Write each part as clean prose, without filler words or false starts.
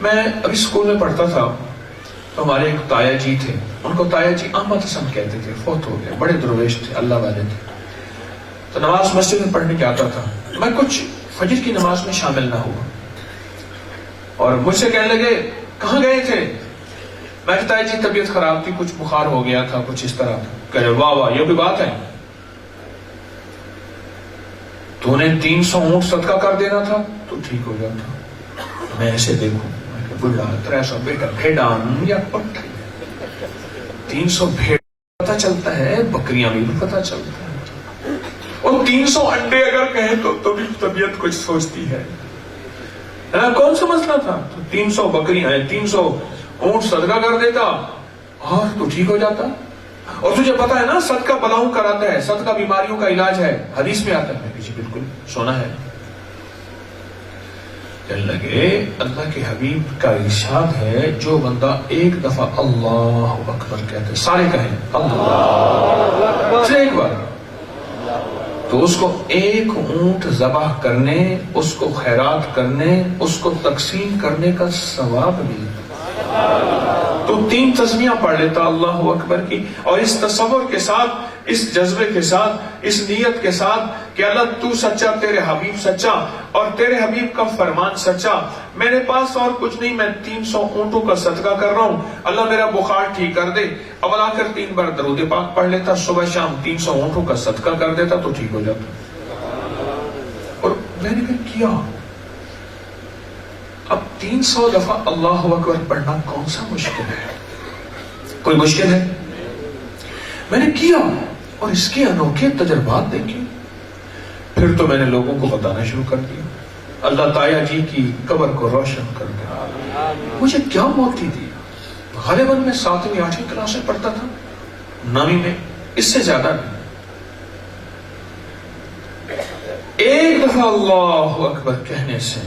میں ابھی اسکول میں پڑھتا تھا تو ہمارے ایک تایا جی تھے، ان کو تایا جی احمد حسن کہتے تھے، فوت ہو گئے، بڑے درویش تھے، اللہ والے تھے۔ تو نماز مسجد میں پڑھنے کے آتا تھا، میں کچھ فجر کی نماز میں شامل نہ ہوا اور مجھ سے کہنے لگے کہاں گئے تھے؟ میں کہتا ہے جی طبیعت خراب تھی، کچھ بخار ہو گیا تھا، کچھ اس طرح تھا۔ کہہ رہے واہ واہ یہ کوئی بات ہے، تو نے 300 اونٹ صدقہ کر دینا تھا تو ٹھیک ہو جاتا۔ میں ایسے دیکھوں بڑھا 300 بیٹا بھیڈان یا پٹھ، 300 بھیڑ پتہ چلتا ہے، بکریاں بھی پتہ چلتا ہے، اور 300 انڈے اگر کہیں تو بھی طبیعت کچھ سوچتی ہے۔ کون سا مسئلہ تھا؟ 300 بکریاں ہیں، 300 اونٹ صدقہ کر دیتا اور تو ٹھیک ہو جاتا۔ اور تجھے پتا ہے نا صدقہ بلاؤں کراتا ہے، صدقہ بیماریوں کا علاج ہے، حدیث میں آتا ہے۔ جی بالکل سونا ہے۔ کہنے لگے اللہ کے حبیب کا ارشاد ہے جو بندہ ایک دفعہ اللہ اکبر کہتے، سارے کہیں اللہ اکبر ایک بار، تو اس کو ایک اونٹ ذبح کرنے، اس کو خیرات کرنے، اس کو تقسیم کرنے کا ثواب ملتا۔ تو 3 تسمیاں پڑھ لیتا اللہ اکبر کی، اور اس تصور کے ساتھ، اس جذبے کے ساتھ، اس نیت کے ساتھ کہ اللہ تو سچا، تیرے حبیب سچا، اور تیرے حبیب کا فرمان سچا، میرے پاس اور کچھ نہیں، میں 300 اونٹوں کا صدقہ کر رہا ہوں، اللہ میرا بخار ٹھیک کر دے۔ اب آ کر 3 بار درود پاک پڑھ لیتا، صبح شام 300 اونٹوں کا صدقہ کر دیتا تو ٹھیک ہو جاتا۔ اور میں نے کیا اب 300 دفعہ اللہ اکبر پڑھنا کون سا مشکل ہے؟ کوئی مشکل ہے؟ میں نے کیا اور اس کے انوکھے تجربات دیکھے، پھر تو میں نے لوگوں کو بتانا شروع کر دیا۔ اللہ تایا جی کی قبر کو روشن کر دیا۔ مجھے کیا موتی دی؟ غالباً میں 7ویں 8ویں کلاس میں پڑھتا تھا، 9ویں میں، اس سے زیادہ نہیں۔ ایک دفعہ اللہ اکبر کہنے سے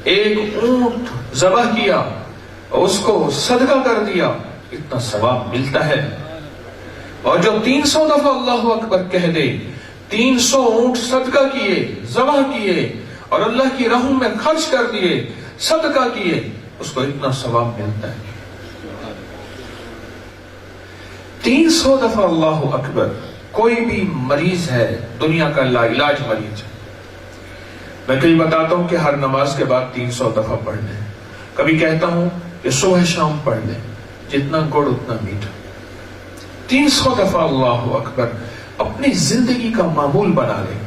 ایک اونٹ ذبح کیا، اس کو صدقہ کر دیا، اتنا ثواب ملتا ہے۔ اور جو 300 دفعہ اللہ اکبر کہہ دے، 300 اونٹ صدقہ کیے، ذبح کیے، اور اللہ کی راہوں میں خرچ کر دیے، صدقہ کیے، اس کو اتنا ثواب ملتا ہے۔ 300 دفعہ اللہ اکبر۔ کوئی بھی مریض ہے دنیا کا لا علاج مریض ہے، میں کبھی بتاتا ہوں کہ ہر نماز کے بعد 300 دفعہ پڑھ لیں، کبھی کہتا ہوں کہ صبح شام پڑھ لیں، جتنا گڑ اتنا میٹھا۔ 300 دفعہ اللہ اکبر اپنی زندگی کا معمول بنا لیں۔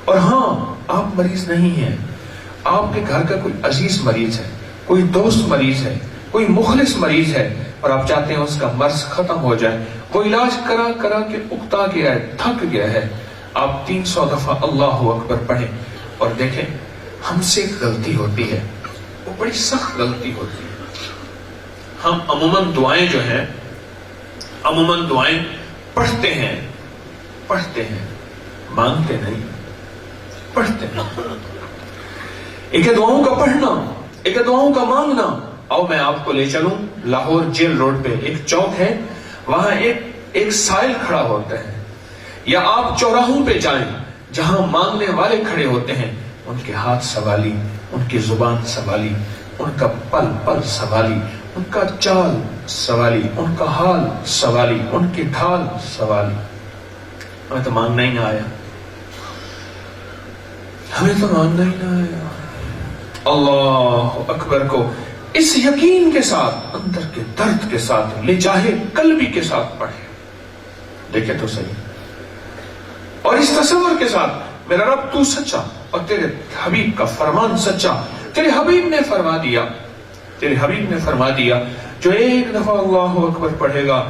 اور ہاں آپ مریض نہیں ہیں، آپ کے گھر کا کوئی عزیز مریض ہے، کوئی دوست مریض ہے، کوئی مخلص مریض ہے، اور آپ چاہتے ہیں اس کا مرض ختم ہو جائے، وہ علاج کرا کرا کے اکتا گیا ہے، تھک گیا ہے، آپ 300 دفعہ اللہ اکبر پڑھیں اور دیکھیں ہم سے ایک غلطی ہوتی ہے، وہ بڑی سخت غلطی ہوتی ہے۔ ہم عموماً دعائیں جو ہیں، عموماً دعائیں پڑھتے ہیں، مانگتے نہیں، پڑھتے ہیں۔ ایک ہے دعاؤں کا پڑھنا، ایک ہے دعاؤں کا مانگنا۔ آؤ میں آپ کو لے چلوں، لاہور جیل روڈ پہ ایک چوک ہے، وہاں ایک سائل کھڑا ہوتا ہے، یا آپ چوراہوں پہ جائیں جہاں مانگنے والے کھڑے ہوتے ہیں، ان کے ہاتھ سوالی، ان کی زبان سوالی، ان کا پل پل سوالی، ان کا چال سوالی، ان کا حال سوالی، ان کی ڈھال سوالی۔ ہمیں تو مانگنا ہی نہ آیا، ہمیں تو مانگنا ہی نہ آیا۔ اللہ اکبر کو اس یقین کے ساتھ، اندر کے درد کے ساتھ، لے جاہے قلبی کے ساتھ پڑھے، دیکھے تو صحیح، اور اس تصور کے ساتھ میرا رب تو سچا اور تیرے حبیب کا فرمان سچا۔ تیرے حبیب نے فرما دیا، تیرے حبیب نے فرما دیا جو ایک دفعہ اللہ اکبر پڑھے گا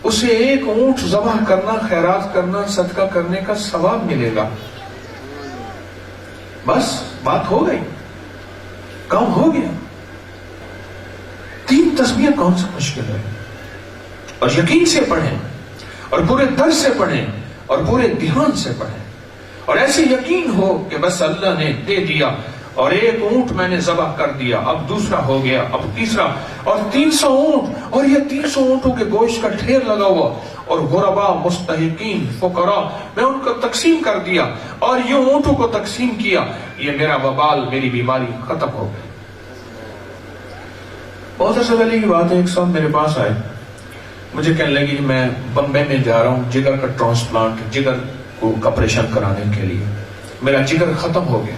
اسے ایک اونٹ ذبح کرنا، خیرات کرنا، صدقہ کرنے کا ثواب ملے گا۔ بس بات ہو گئی، کام ہو گیا۔ 3 تسبیح کون سا مشکل ہے؟ اور یقین سے پڑھیں، اور پورے در سے پڑھیں، اور پورے دھیان سے پڑھیں، اور ایسے یقین ہو کہ بس اللہ نے دے دیا، اور ایک اونٹ میں نے ذبح کر دیا، اب دوسرا ہو گیا، اب تیسرا، اور 300 اونٹ، اور یہ 300 اونٹوں کے گوشت کا ڈھیر لگا ہوا، اور غربا، مستحقین، فقراء، میں ان کو تقسیم کر دیا، اور یہ اونٹوں کو تقسیم کیا، یہ میرا وبال، میری بیماری ختم ہو گئی۔ بہت عرصہ پہلے کی بات ہے، ایک صاحب میرے پاس آئے، مجھے کہنے لگی کہ میں بمبے میں جا رہا ہوں جگر کا ٹرانسپلانٹ، جگر کو آپریشن کرانے کے لیے، میرا جگر ختم ہو گیا۔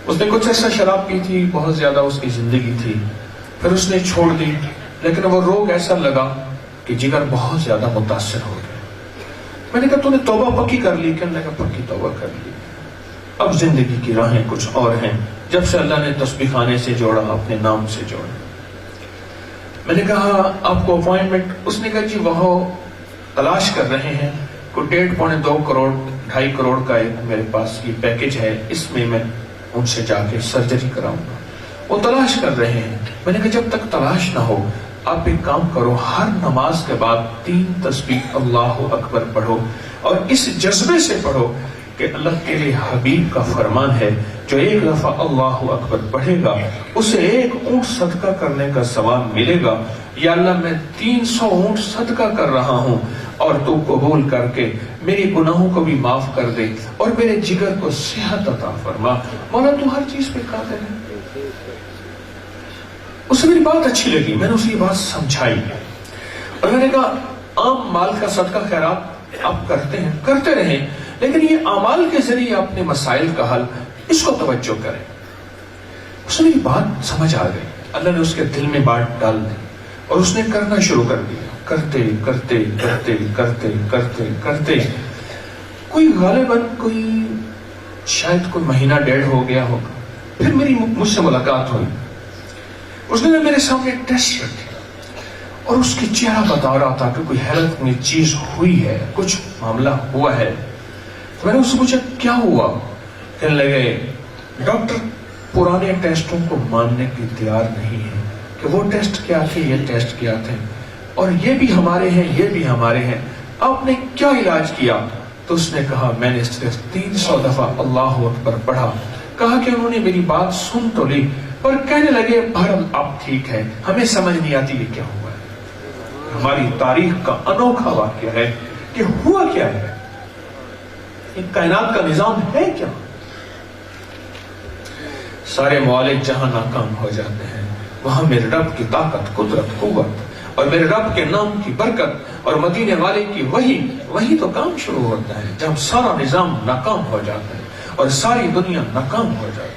اس نے کچھ ایسا شراب پی تھی، بہت زیادہ اس کی زندگی تھی، پھر اس نے چھوڑ دی، لیکن وہ روگ ایسا لگا کہ جگر بہت زیادہ متاثر ہو گیا۔ میں نے کہا تو نے توبہ پکی کر لی؟ کہنے لگا پکی توبہ کر لی، اب زندگی کی راہیں کچھ اور ہیں، جب سے اللہ نے تسبیح خانے سے جوڑا، اپنے نام سے جوڑا۔ میں نے کہا آپ کو اپوائنٹمنٹ؟ اس نے کہا جی وہ تلاش کر رہے ہیں، کوئی 1.5-2 کروڑ 2.5 کروڑ کا ایک میرے پاس یہ پیکج ہے، اس میں میں ان سے جا کے سرجری کراؤں گا، وہ تلاش کر رہے ہیں۔ میں نے کہا جب تک تلاش نہ ہو آپ ایک کام کرو، ہر نماز کے بعد 3 تسبیح اللہ اکبر پڑھو، اور اس جذبے سے پڑھو کہ اللہ تیرے حبیب کا فرمان ہے جو ایک دفعہ اللہ اکبر پڑھے گا اسے 1 اونٹ صدقہ کرنے کا ثواب ملے گا۔ یا اللہ میں 300 اونٹ صدقہ کر رہا ہوں، اور تو قبول کر کے میری گناہوں کو بھی معاف کر دے اور میرے جگر کو صحت عطا فرما، مولا تو ہر چیز پہ قادر ہے۔ اسے میری بات اچھی لگی، میں نے اسے یہ بات سمجھائی، اور میں نے کہا عام مال کا صدقہ خیرات آپ کرتے ہیں، کرتے رہیں، لیکن یہ اعمال کے ذریعے اپنے مسائل کا حل، اس کو توجہ کریں۔ اسے میری بات سمجھ آ گئی، اللہ نے اس کے دل میں بات ڈال دی، اور اس نے کرنا شروع کر دیا، کرتے کرتے کرتے کرتے کرتے کرتے کوئی غالباً کوئی شاید کوئی مہینہ 1.5 ہو گیا ہوگا، پھر مجھ سے ملاقات ہوئی۔ اس نے میرے سامنے ٹیسٹ رکھے، اور اس کی چہرہ بتا رہا تھا کہ کوئی حیرت میں چیز ہوئی ہے، کچھ معاملہ ہوا ہے۔ تو میں نے اس سے پوچھا کیا ہوا؟ کہنے لگے ڈاکٹر پرانے ٹیسٹوں کو ماننے کی تیار نہیں ہے کہ وہ ٹیسٹ کیا تھے، یہ ٹیسٹ کیا تھے، اور یہ بھی ہمارے ہیں، یہ بھی ہمارے ہیں، آپ نے کیا علاج کیا؟ تو اس نے کہا میں نے صرف 300 دفعہ اللہ اکبر پڑھا۔ کہا کہ انہوں نے میری بات سن تو لی، پر کہنے لگے بہرحال آپ ٹھیک ہے، ہمیں سمجھ نہیں آتی یہ کیا ہوا ہے۔ ہماری تاریخ کا انوکھا واقعہ ہے کہ ہوا کیا ہے، کائنات کا نظام ہے کیا؟ سارے معالج جہاں ناکام ہو جاتے ہیں وہاں میرے رب کی طاقت، قدرت، قوت اور میرے رب کے نام کی برکت اور مدینے والے کی وہی تو کام شروع ہوتا ہے۔ جب سارا نظام ناکام ہو جاتا ہے اور ساری دنیا ناکام ہو جاتی ہے۔